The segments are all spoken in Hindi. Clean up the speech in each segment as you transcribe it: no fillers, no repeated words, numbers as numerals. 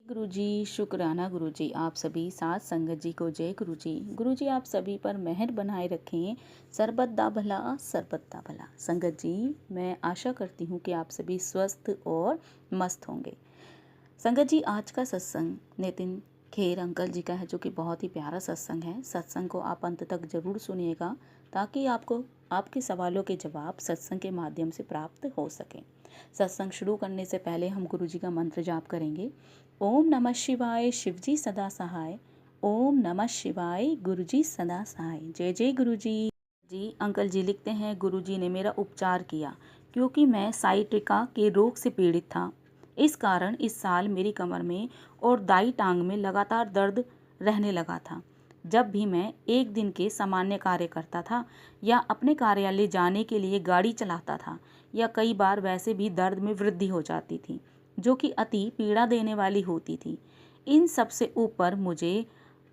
गुरुजी, शुक्राना गुरुजी। आप सभी साथ संगत जी को जय गुरुजी। गुरुजी आप सभी पर मेहर बनाए रखें। सरबत दा भला, सरबत दा भला। संगत जी, मैं आशा करती हूँ कि आप सभी स्वस्थ और मस्त होंगे। संगत जी, आज का सत्संग नितिन खेर अंकल जी का है, जो कि बहुत ही प्यारा सत्संग है। सत्संग को आप अंत तक जरूर सुनिएगा ताकि आपको आपके सवालों के जवाब सत्संग के माध्यम से प्राप्त हो सके। सत्संग शुरू करने से पहले हम गुरु जी का मंत्र जाप करेंगे। ओम नमः शिवाय, शिवजी सदा सहाय। ओम नमः शिवाय, गुरुजी सदा सहाय। जय जय गुरुजी। जी अंकल जी लिखते हैं, गुरुजी ने मेरा उपचार किया क्योंकि मैं साइटिका के रोग से पीड़ित था। इस कारण इस साल मेरी कमर में और दाई टांग में लगातार दर्द रहने लगा था। जब भी मैं एक दिन के सामान्य कार्य करता था या अपने कार्यालय जाने के लिए गाड़ी चलाता था, या कई बार वैसे भी दर्द में वृद्धि हो जाती थी, जो कि अति पीड़ा देने वाली होती थी। इन सब से ऊपर मुझे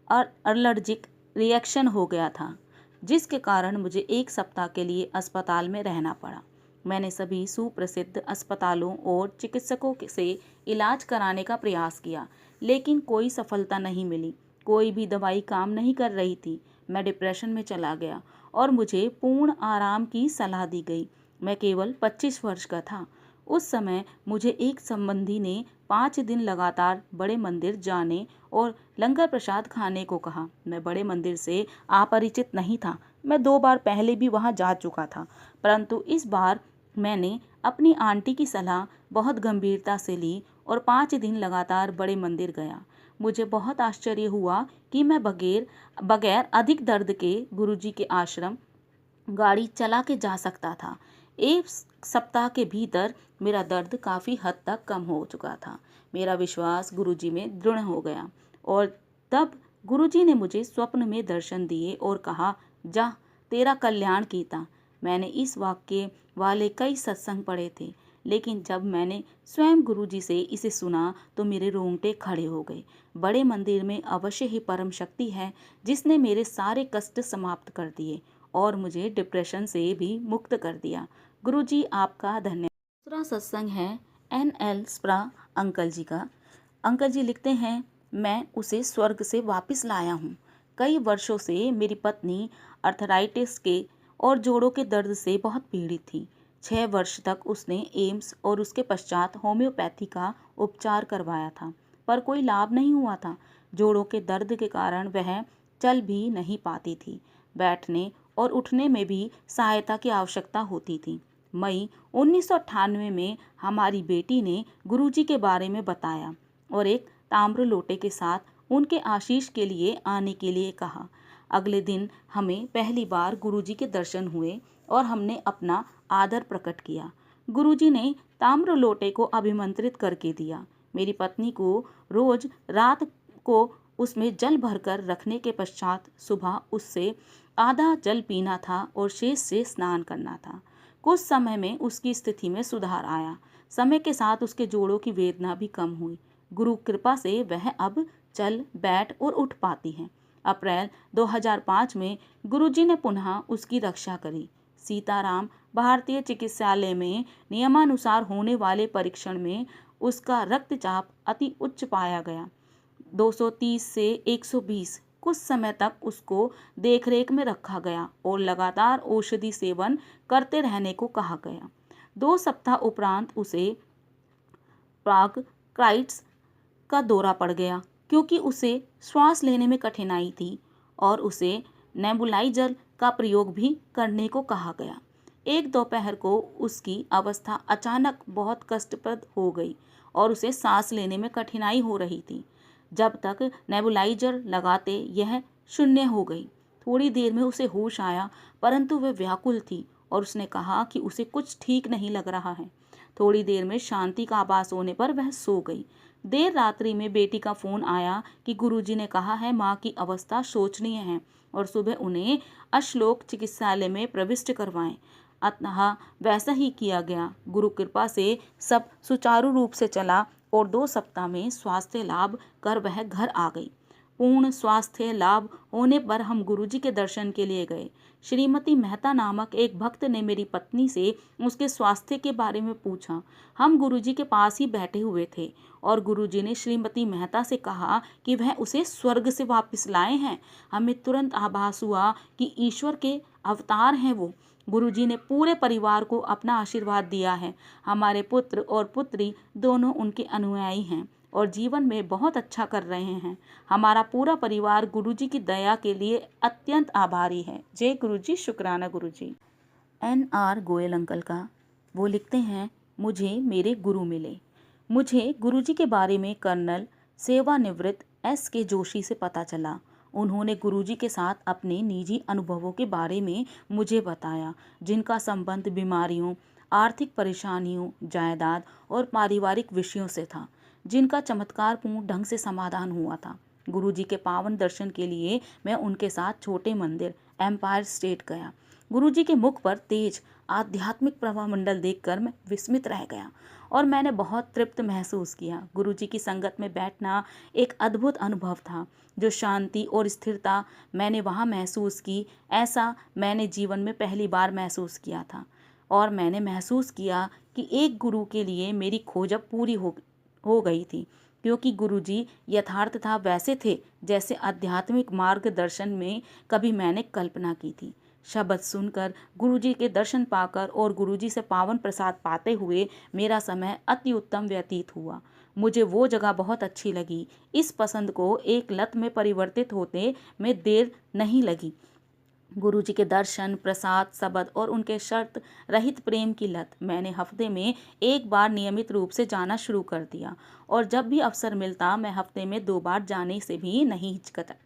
एलर्जिक रिएक्शन हो गया था, जिसके कारण मुझे एक सप्ताह के लिए अस्पताल में रहना पड़ा। मैंने सभी सुप्रसिद्ध अस्पतालों और चिकित्सकों से इलाज कराने का प्रयास किया, लेकिन कोई सफलता नहीं मिली। कोई भी दवाई काम नहीं कर रही थी। मैं डिप्रेशन में चला गया और मुझे पूर्ण आराम की सलाह दी गई। मैं केवल 25 वर्ष का था। उस समय मुझे एक संबंधी ने 5 दिन लगातार बड़े मंदिर जाने और लंगर प्रसाद खाने को कहा। मैं बड़े मंदिर से अपरिचित नहीं था। मैं 2 बार पहले भी वहां जा चुका था, परंतु इस बार मैंने अपनी आंटी की सलाह बहुत गंभीरता से ली और 5 दिन लगातार बड़े मंदिर गया। मुझे बहुत आश्चर्य हुआ कि मैं बगैर बगैर अधिक दर्द के गुरुजी के आश्रम गाड़ी चला के जा सकता था। एक सप्ताह के भीतर मेरा दर्द काफ़ी हद तक कम हो चुका था। मेरा विश्वास गुरुजी में दृढ़ हो गया और तब गुरुजी ने मुझे स्वप्न में दर्शन दिए और कहा, जा, तेरा कल्याण कीता। मैंने इस वाक्य वाले कई सत्संग पढ़े थे, लेकिन जब मैंने स्वयं गुरुजी से इसे सुना तो मेरे रोंगटे खड़े हो गए। बड़े मंदिर में अवश्य ही परम शक्ति है, जिसने मेरे सारे कष्ट समाप्त कर दिए और मुझे डिप्रेशन से भी मुक्त कर दिया। गुरुजी आपका धन्यवाद। दूसरा सत्संग है NL स्प्रा अंकल जी का। अंकल जी लिखते हैं, मैं उसे स्वर्ग से वापस लाया हूँ। कई वर्षों से मेरी पत्नी अर्थराइटिस के और जोड़ों के दर्द से बहुत पीड़ित थी। 6 वर्ष तक उसने एम्स और उसके पश्चात होम्योपैथी का उपचार करवाया था, पर कोई लाभ नहीं हुआ था। जोड़ों के दर्द के कारण वह चल भी नहीं पाती थी। बैठने और उठने में भी सहायता की आवश्यकता होती थी। मई 1998 में हमारी बेटी ने गुरुजी के बारे में बताया और एक ताम्र लोटे के साथ उनके आशीष के लिए आने के लिए कहा। अगले दिन हमें पहली बार गुरुजी के दर्शन हुए और हमने अपना आदर प्रकट किया। गुरुजी ने ताम्र लोटे को अभिमंत्रित करके दिया। मेरी पत्नी को रोज रात को उसमें जल भरकर रखने के पश्चात सुबह उससे आधा जल पीना था और शेष से स्नान करना था। कुछ समय में उसकी स्थिति में सुधार आया। समय के साथ उसके जोड़ों की वेदना भी कम हुई। गुरु कृपा से वह अब चल, बैठ और उठ पाती है। अप्रैल 2005 में गुरुजी ने पुनः उसकी रक्षा करी। सीताराम भारतीय चिकित्सालय में नियमानुसार होने वाले परीक्षण में उसका रक्तचाप अति उच्च पाया गया, 230 से 120। कुछ समय तक उसको देखरेख में रखा गया और लगातार औषधि सेवन करते रहने को कहा गया। 2 सप्ताह उपरांत उसे ब्रांकाइटिस का दौरा पड़ गया, क्योंकि उसे श्वास लेने में कठिनाई थी और उसे नेबुलाइजर का प्रयोग भी करने को कहा गया। एक दोपहर को उसकी अवस्था अचानक बहुत कष्टप्रद हो गई और उसे सांस लेने में कठिनाई हो रही थी। जब तक नेबुलाइजर लगाते यह शून्य हो गई। थोड़ी देर में उसे होश आया, परंतु वह व्याकुल थी और उसने कहा कि उसे कुछ ठीक नहीं लग रहा है। थोड़ी देर में शांति का आभास होने पर वह सो गई। देर रात्रि में बेटी का फोन आया कि गुरुजी ने कहा है माँ की अवस्था शोचनीय है और सुबह उन्हें अश्लोक चिकित्सालय में प्रविष्ट करवाएं। अतः वैसा ही किया गया। गुरु कृपा से सब सुचारू रूप से चला और 2 सप्ताह में स्वास्थ्य लाभ कर वह घर आ गई। पूर्ण स्वास्थ्य लाभ होने पर हम गुरुजी के दर्शन के लिए गए। श्रीमती मेहता नामक एक भक्त ने मेरी पत्नी से उसके स्वास्थ्य के बारे में पूछा। हम गुरुजी के पास ही बैठे हुए थे और गुरुजी ने श्रीमती मेहता से कहा कि वह उसे स्वर्ग से वापस लाए हैं। हमें तुरंत आभास हुआ कि ईश्वर के अवतार हैं वो। गुरुजी ने पूरे परिवार को अपना आशीर्वाद दिया है। हमारे पुत्र और पुत्री दोनों उनके अनुयायी हैं और जीवन में बहुत अच्छा कर रहे हैं। हमारा पूरा परिवार गुरुजी की दया के लिए अत्यंत आभारी है। जय गुरुजी, शुक्राना गुरुजी। NR गोयल अंकल का वो लिखते हैं, मुझे मेरे गुरु मिले। मुझे गुरुजी के बारे में कर्नल सेवानिवृत्त SK जोशी से पता चला। उन्होंने गुरुजी के साथ अपने निजी अनुभवों के बारे में मुझे बताया, जिनका संबंध बीमारियों, आर्थिक परेशानियों, जायदाद और पारिवारिक विषयों से था, जिनका चमत्कारपूर्ण ढंग से समाधान हुआ था। गुरुजी के पावन दर्शन के लिए मैं उनके साथ छोटे मंदिर एम्पायर स्टेट गया। गुरुजी के मुख पर तेज आध्यात्मिक प्रभामंडल देखकर मैं विस्मित रह गया और मैंने बहुत तृप्त महसूस किया। गुरुजी की संगत में बैठना एक अद्भुत अनुभव था। जो शांति और स्थिरता मैंने वहाँ महसूस की, ऐसा मैंने जीवन में पहली बार महसूस किया था। और मैंने महसूस किया कि एक गुरु के लिए मेरी खोज अब पूरी हो गई थी, क्योंकि गुरुजी यथार्थतः वैसे थे जैसे आध्यात्मिक मार्गदर्शन में कभी मैंने कल्पना की थी। शब्द सुनकर, गुरुजी के दर्शन पाकर और गुरुजी से पावन प्रसाद पाते हुए मेरा समय अति उत्तम व्यतीत हुआ। मुझे वो जगह बहुत अच्छी लगी। इस पसंद को एक लत में परिवर्तित होते में देर नहीं लगी। गुरुजी के दर्शन, प्रसाद, शब्द और उनके शर्त रहित प्रेम की लत। मैंने हफ्ते में एक बार नियमित रूप से जाना शुरू कर दिया और जब भी अवसर मिलता मैं हफ्ते में 2 बार जाने से भी नहीं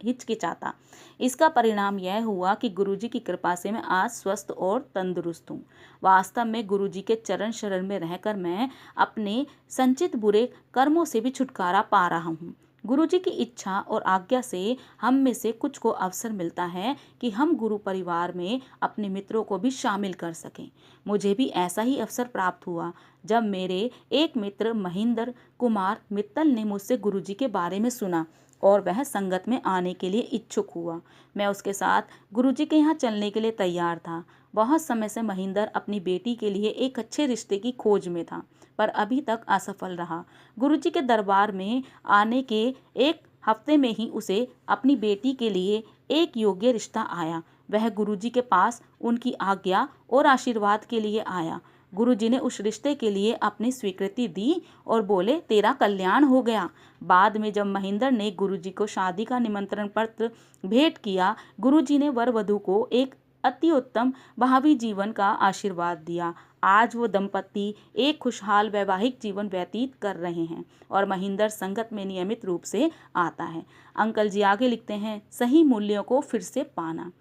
हिचकिचाता। इसका परिणाम यह हुआ कि गुरुजी की कृपा से मैं आज स्वस्थ और तंदुरुस्त हूँ। वास्तव में गुरुजी के चरण शरण में रहकर मैं अपने संचित बुरे कर्मों से भी छुटकारा पा रहा हूँ। गुरुजी की इच्छा और आज्ञा से हम में से कुछ को अवसर मिलता है कि हम गुरु परिवार में अपने मित्रों को भी शामिल कर सकें। मुझे भी ऐसा ही अवसर प्राप्त हुआ जब मेरे एक मित्र महेंद्र कुमार मित्तल ने मुझसे गुरुजी के बारे में सुना और वह संगत में आने के लिए इच्छुक हुआ। मैं उसके साथ गुरुजी के यहाँ चलने के लिए तैयार था। बहुत समय से महेंद्र अपनी बेटी के लिए एक अच्छे रिश्ते की खोज में था, पर अभी तक असफल रहा। गुरुजी के दरबार में आने के एक हफ्ते में ही उसे अपनी बेटी के लिए एक योग्य रिश्ता आया। वह गुरुजी के पास उनकी आज्ञा और आशीर्वाद के लिए आया। गुरुजी ने उस रिश्ते के लिए अपनी स्वीकृति दी और बोले, तेरा कल्याण हो गया। बाद में जब महेंद्र ने गुरुजी को शादी का निमंत्रण पत्र भेंट किया, गुरुजी ने वर वधू को एक अति उत्तम भावी जीवन का आशीर्वाद दिया। आज वो दंपति एक खुशहाल वैवाहिक जीवन व्यतीत कर रहे हैं और महेंद्र संगत में नियमित रूप से आता है। अंकल जी आगे लिखते हैं, सही मूल्यों को फिर से पाना।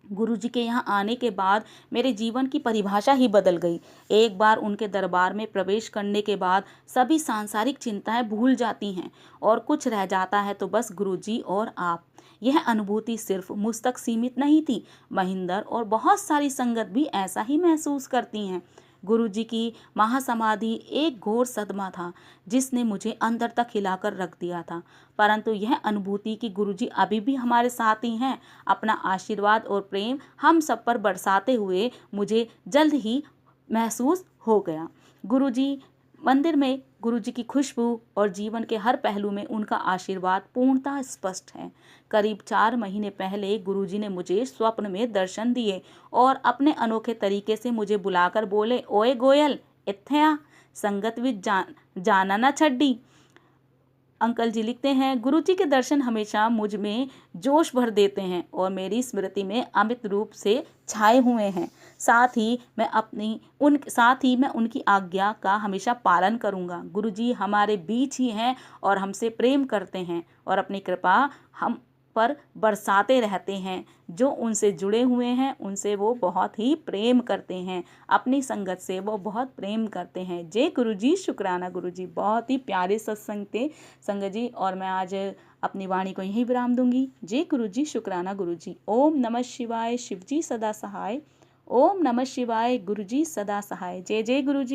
गुरुजी के यहाँ आने के बाद मेरे जीवन की परिभाषा ही बदल गई। एक बार उनके दरबार में प्रवेश करने के बाद सभी सांसारिक चिंताएं भूल जाती हैं और कुछ रह जाता है तो बस गुरुजी और आप। यह अनुभूति सिर्फ मुझ तक सीमित नहीं थी, महेंद्र और बहुत सारी संगत भी ऐसा ही महसूस करती हैं। गुरुजी की महासमाधि एक घोर सदमा था जिसने मुझे अंदर तक हिलाकर रख दिया था, परंतु यह अनुभूति कि गुरुजी अभी भी हमारे साथ ही हैं, अपना आशीर्वाद और प्रेम हम सब पर बरसाते हुए मुझे जल्द ही महसूस हो गया। गुरुजी मंदिर में गुरुजी की खुशबू और जीवन के हर पहलू में उनका आशीर्वाद पूर्णतः स्पष्ट है। करीब 4 महीने पहले गुरुजी ने मुझे स्वप्न में दर्शन दिए और अपने अनोखे तरीके से मुझे बुलाकर बोले, ओए गोयल इत्थे आ, संगत विच जाना ना छड्डी। अंकल जी लिखते हैं, गुरुजी के दर्शन हमेशा मुझ में जोश भर देते हैं और मेरी स्मृति में अमित रूप से छाए हुए हैं। साथ ही मैं उनकी आज्ञा का हमेशा पालन करूंगा। गुरुजी हमारे बीच ही हैं और हमसे प्रेम करते हैं और अपनी कृपा हम पर बरसाते रहते हैं। जो उनसे जुड़े हुए हैं उनसे वो बहुत ही प्रेम करते हैं, अपनी संगत से वो बहुत प्रेम करते हैं। जय गुरुजी, शुक्राना गुरुजी। बहुत ही प्यारे सत्संग थे संगत जी, और मैं आज अपनी वाणी को यहीं विराम दूंगी। जय गुरुजी, शुक्राना गुरुजी। ओम नमः शिवाय, शिवजी सदा सहाय। ओम नमः शिवाय, गुरुजी सदा सहाय। जय जय गुरुजी।